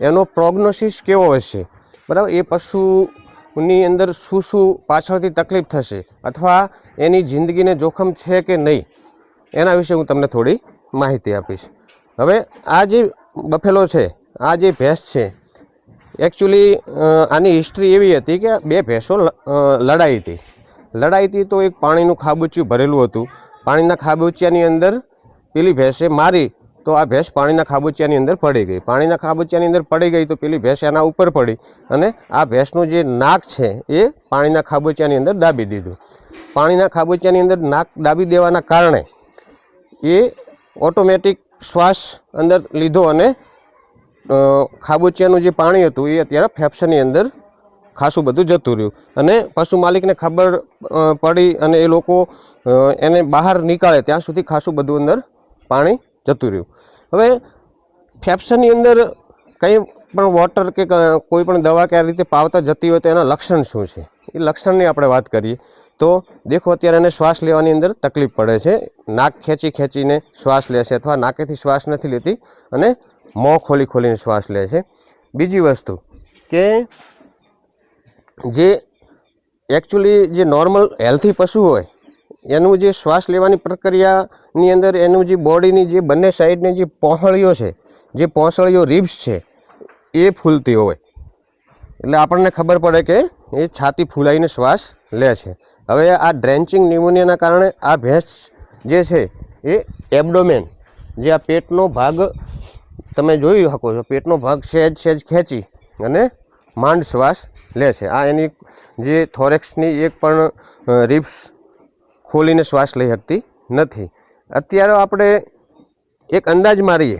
એનો પ્રોગ્નોસિસ કેવો હશે, બરાબર, એ પશુની અંદર શું શું પાછળથી તકલીફ થશે અથવા એની જિંદગીને જોખમ છે કે નહીં, એના વિશે હું તમને થોડી માહિતી આપીશ. હવે આ જે બફેલો છે, આ જે ભેંસ છે, એકચ્યુઅલી આની હિસ્ટ્રી એવી હતી કે બે ભેંસો લડાઈ હતી તો એક પાણીનું ખાબુચિયું ભરેલું હતું. પાણીના ખાબુચિયાની અંદર પેલી ભેંસે મારી તો આ ભેંસ પાણીના ખાબુચિયાની અંદર પડી ગઈ. પાણીના ખાબુચિયાની અંદર પડી ગઈ તો પેલી ભેંસ એના ઉપર પડી અને આ ભેંસનું જે નાક છે એ પાણીના ખાબુચિયાની અંદર દાબી દીધું. પાણીના ખાબુચિયાની અંદર નાક દાબી દેવાના કારણે એ ઓટોમેટિક શ્વાસ અંદર લીધો અને ખાબુચિયાનું જે પાણી હતું એ અત્યારે ફેફસાની અંદર ખાસું બધું જતું રહ્યું અને પશુ માલિકને ખબર પડી અને એ લોકો એને બહાર નીકાળે ત્યાં સુધી ખાસું બધું અંદર પાણી જતું રહ્યું. હવે ફેફસાની અંદર કંઈ પણ વોટર કે કોઈ પણ દવા કે આ રીતે પાવતા જતી હોય તો એના લક્ષણ શું છે, એ લક્ષણની આપણે વાત કરીએ તો દેખો અત્યારે એને શ્વાસ લેવાની અંદર તકલીફ પડે છે. નાક ખેંચીને શ્વાસ લે છે અથવા નાકેથી શ્વાસ નથી લેતી અને મોં ખોલીને શ્વાસ લે છે. બીજી વસ્તુ કે જે એકચ્યુઅલી જે નોર્મલ હેલ્થી પશુ હોય એનું જે શ્વાસ લેવાની પ્રક્રિયાની અંદર એનું જે બોડીની જે બંને સાઈડની જે પહોંસળીઓ છે, જે પહોંસળીઓ રિબ્સ છે એ ફૂલતી હોય એટલે આપણને ખબર પડે કે એ છાતી ફૂલાઈને શ્વાસ લે છે. હવે આ ડ્રેન્ચિંગ ન્યુમોનિયાના કારણે આ ભેંસ જે છે એ એબડોમેન, જે આ પેટનો ભાગ તમે જોઈ શકો છો, પેટનો ભાગ સહેજ ખેંચી અને માંડ શ્વાસ લે છે. આ એની જે થોરેક્સની એક પણ રિબ્સ ખોલીને શ્વાસ લઈ શકતી નથી. અત્યારે આપણે એક અંદાજ મારીએ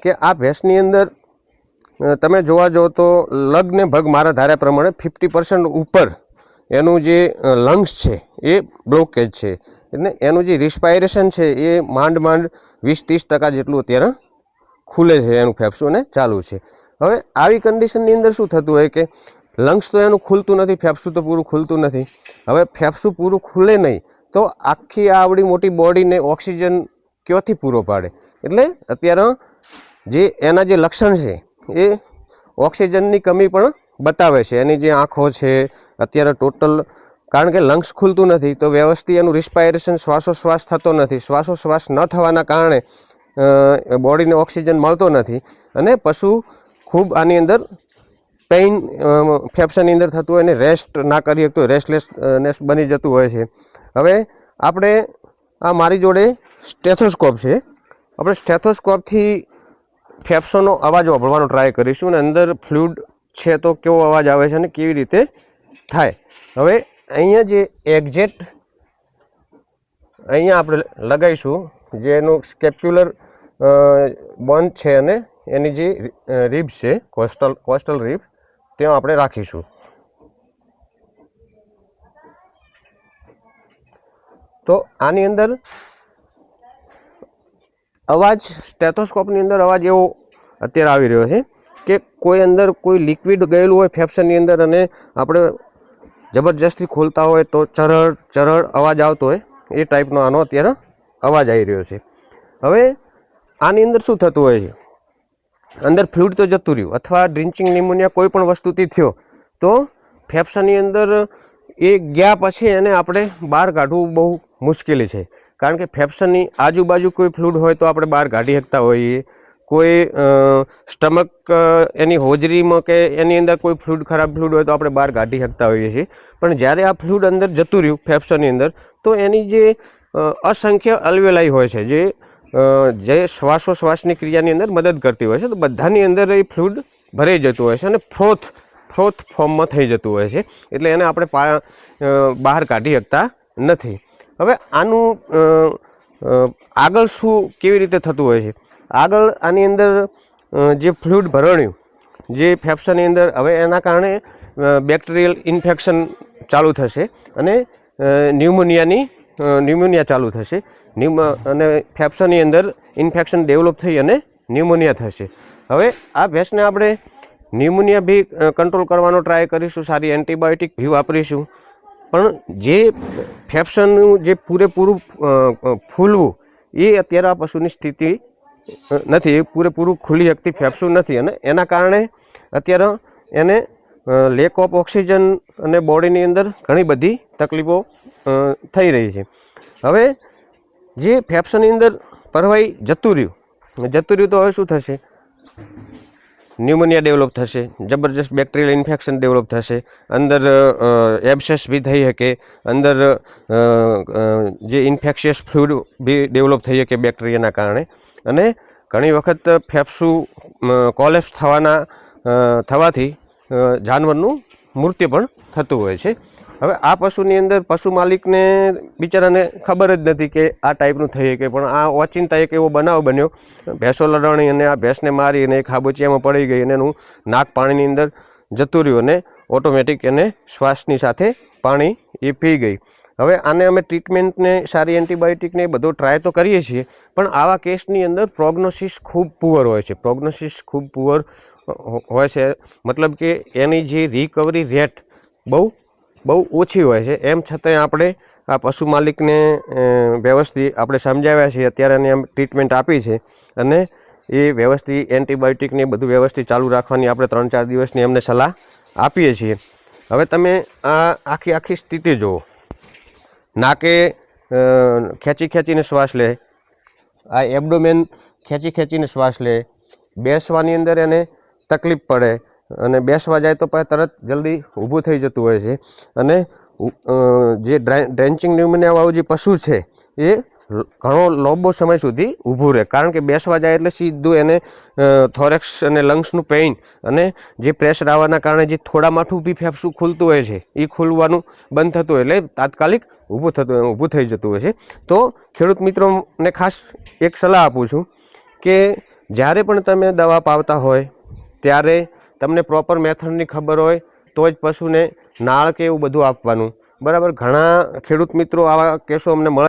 કે આ ભેંસની અંદર તમે જોવા જાઓ તો લગને ભગ મારા ધાર્યા પ્રમાણે 50% ઉપર એનું જે લંગ્સ છે એ બ્લોકેજ છે એટલે એનું જે રિસ્પાયરેશન છે એ માંડ 20-30% જેટલું અત્યારે ખુલે છે, એનું ફેફસું અને ચાલુ છે. હવે આવી કન્ડિશનની અંદર શું થતું હોય કે લંગ્સ તો એનું ખુલતું નથી, ફેફસું તો પૂરું ખુલતું નથી. હવે ફેફસું પૂરું ખુલે નહીં તો આખી આવડી મોટી બોડીને ઓક્સિજન ક્યાંથી પૂરો પાડે? એટલે અત્યારે જે એના જે લક્ષણ છે એ ઓક્સિજનની કમી પણ બતાવે છે. એની જે આંખો છે અત્યારે ટોટલ, કારણ કે લંગ્સ ખુલતું નથી તો વ્યવસ્થિત એનું રિસ્પાયરેશન શ્વાસોશ્વાસ થતો નથી. શ્વાસોશ્વાસ ન થવાના કારણે બોડીને ઓક્સિજન મળતો નથી અને પશુ ખૂબ આની અંદર પેઇન ફેફસાની અંદર થતું હોય અને રેસ્ટ ના કરી શકતું હોય, રેસ્ટલેસનેસ બની જતું હોય છે. હવે આપણે આ મારી જોડે સ્ટેથોસ્કોપ છે, આપણે સ્ટેથોસ્કોપથી ફેફસાનો અવાજ વાપરવાનો ટ્રાય કરીશું અને અંદર ફ્લૂઇડ છે તો કેવો અવાજ આવે છે અને કેવી રીતે થાય. હવે અહીંયા જે એક્ઝેક્ટ અહીંયા આપણે લગાવીશું, જે એનું સ્કેપ્યુલર બોન છે અને એની જે રિબ્સ છે, કોસ્ટલ રિબ, ત્યાં આપણે રાખીશું. તો આની અંદર અવાજ, સ્ટેથોસ્કોપની અંદર અવાજ એવો અત્યારે આવી રહ્યો છે કે કોઈ અંદર કોઈ લિક્વિડ ગયેલું હોય ફેફસાની અંદર અને આપણે જબરજસ્તી ખોલતા હોય તો ચરડ અવાજ આવતો હોય એ ટાઈપનો આનો અત્યારે અવાજ આવી રહ્યો છે. હવે આની અંદર શું થતું હોય છે, અંદર ફ્લૂઇડ તો જતું રહ્યું અથવા ડ્રિન્ચિંગ ન્યુમોનિયા કોઈ પણ વસ્તુથી થયો તો ફેફસાની અંદર એ ગયા પછી એને આપણે બહાર કાઢવું બહુ મુશ્કેલી છે. કારણ કે ફેફસાની આજુબાજુ કોઈ ફ્લૂઇડ હોય તો આપણે બહાર કાઢી શકતા હોઈએ, કોઈ સ્ટમક એની હોજરીમાં કે એની અંદર કોઈ ફ્લૂઇડ, ખરાબ ફ્લૂઇડ હોય તો આપણે બહાર કાઢી શકતા હોઈએ છીએ. પણ જ્યારે આ ફ્લૂઇડ અંદર જતું રહ્યું ફેફસાની અંદર તો એની જે અસંખ્ય અલ્વેલાઈ હોય છે જે શ્વાસોશ્વાસની ક્રિયાની અંદર મદદ કરતી હોય છે, તો બધાની અંદર એ ફ્લૂઇડ ભરાઈ જતું હોય છે અને ફ્રોથ ફોર્મમાં થઈ જતું હોય છે એટલે એને આપણે બહાર કાઢી શકતા નથી. હવે આનું આગળ શું કેવી રીતે થતું હોય છે? આગળ આની અંદર જે ફ્લૂઇડ ભરણ્યું જે ફેફસાની અંદર, હવે એના કારણે બેક્ટેરિયલ ઇન્ફેક્શન ચાલુ થશે અને ન્યુમોનિયા ચાલુ થશે અને ફેફસાની અંદર ઇન્ફેક્શન ડેવલપ થઈ અને ન્યુમોનિયા થશે. હવે આ ભેંસને આપણે ન્યુમોનિયા બી કંટ્રોલ કરવાનો ટ્રાય કરીશું, સારી એન્ટીબાયોટિક બી વાપરીશું, પણ જે ફેફસાનું જે પૂરેપૂરું ફૂલવું એ અત્યારે આ પશુની સ્થિતિ નથી, એ પૂરેપૂરું ખુલી શકતી ફેફસું નથી, અને એના કારણે અત્યારે એને લેક ઓફ ઓક્સિજન અને બોડીની અંદર ઘણી બધી તકલીફો થઈ રહી છે. હવે જે ફેફસાની અંદર ભરવાઈ જતું રહ્યું તો હવે શું થશે? ન્યુમોનિયા ડેવલપ થશે, જબરજસ્ત બેક્ટેરિયલ ઇન્ફેક્શન ડેવલપ થશે, અંદર એબ્સેસ બી થઈ શકે, અંદર જે ઇન્ફેક્શિયસ ફ્લુઇડ બી ડેવલપ થઈ શકે બેક્ટેરિયાના કારણે, અને ઘણી વખત ફેફસું કોલેપ્સ થવાથી જાનવરનું મૃત્યુ પણ થતું હોય છે. હવે આ પશુની અંદર પશુ માલિકને બિચારાને ખબર જ નથી કે આ ટાઈપનું થઈ શકે, પણ આ ઓચિંતા એક એવો બનાવ બન્યો, ભેંસો લડાણી અને આ ભેંસને મારી અને ખાબોચિયામાં પડી ગઈ અને એનું નાક પાણીની અંદર જતું રહ્યું અને ઓટોમેટિક એને શ્વાસની સાથે પાણી એ પી ગઈ. હવે આને અમે ટ્રીટમેન્ટને સારી એન્ટીબાયોટિકને એ બધું ટ્રાય તો કરીએ છીએ, પણ આવા કેસની અંદર પ્રોગ્નોસિસ ખૂબ પુઅર હોય છે. પ્રોગ્નોસિસ ખૂબ પુઅર હોય છે, મતલબ કે એની જે રિકવરી રેટ બહુ ઓછી હોય છે. એમ છતાંય આપણે આ પશુ માલિકને વ્યવસ્થિત આપણે સમજાવ્યા છીએ, અત્યારે એને એમ ટ્રીટમેન્ટ આપી છે, અને એ વ્યવસ્થિત એન્ટીબાયોટિકને બધું વ્યવસ્થિત ચાલુ રાખવાની આપણે 3-4 દિવસની એમને સલાહ આપીએ છીએ. હવે તમે આ આખી સ્થિતિ જુઓ, નાકે ખેંચીને શ્વાસ લે, આ એબડોમેન ખેંચીને શ્વાસ લે, બેસવાની અંદર એને તકલીફ પડે, અને બેસવા જાય તો તરત જલ્દી ઊભું થઈ જતું હોય છે, અને જે ડ્રેન્ચિંગ ન્યુમોનિયાવાળું જે પશુ છે એ ઘણો લાંબો સમય સુધી ઊભું રહે, કારણ કે બેસવા જાય એટલે સીધું એને થોરેક્સ અને લંગ્સનું પેઇન અને જે પ્રેશર આવવાના કારણે જે થોડા માઠું બી ફેફસું ખુલતું હોય છે એ ખુલવાનું બંધ થતું હોય, એટલે તાત્કાલિક ઊભું થઈ જતું હોય છે. તો ખેડૂત મિત્રોને ખાસ એક સલાહ આપું છું કે જ્યારે પણ તમે દવા પાવતા હોય ત્યારે તમને પ્રોપર મેથડની ખબર હોય તો જ પશુને નાળ કે એવું બધું આપવાનું, બરાબર. ઘણા ખેડૂત મિત્રો આવા કેસો અમને મળે